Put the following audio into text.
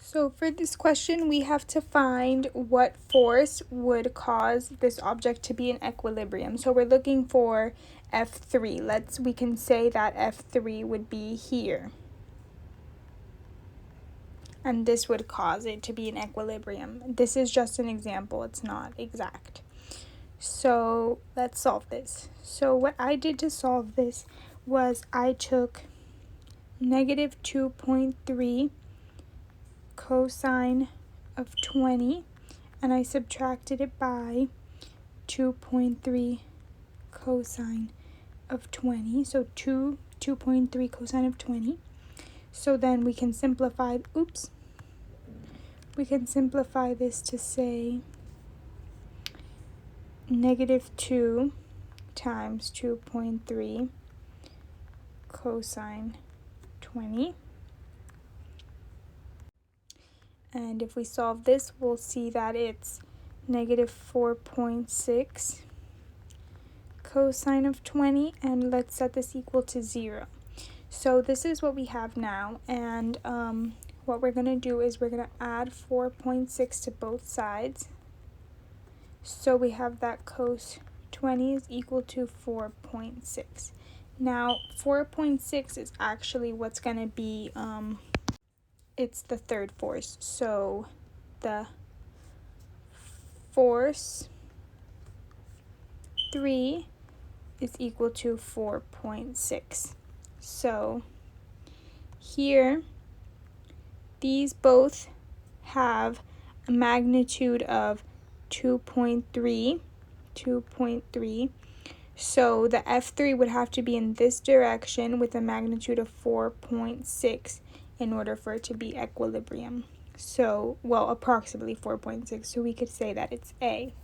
So for this question, we have to find what force would cause this object to be in equilibrium. So we're looking for F3. We can say that F3 would be here. And this would cause it to be in equilibrium. This is just an example, it's not exact. So let's solve this. So what I did to solve this was I took negative 2.3 cosine of 20 and I subtracted it by 2.3 cosine of 20. So 2.3 cosine of 20. So then we can simplify, we can simplify this to say negative 2 times 2.3 cosine 20. And if we solve this, we'll see that it's negative 4.6 cosine of 20. And let's set this equal to 0. So this is what we have now. And what we're going to do is we're going to add 4.6 to both sides. So we have that cos 20 is equal to 4.6. Now 4.6 is actually what's going to be, it's the third force. So the force 3 is equal to 4.6. So here, these both have a magnitude of 2.3. So the F3 would have to be in this direction with a magnitude of 4.6 in order for it to be equilibrium. So, well, approximately 4.6. So we could say that it's A.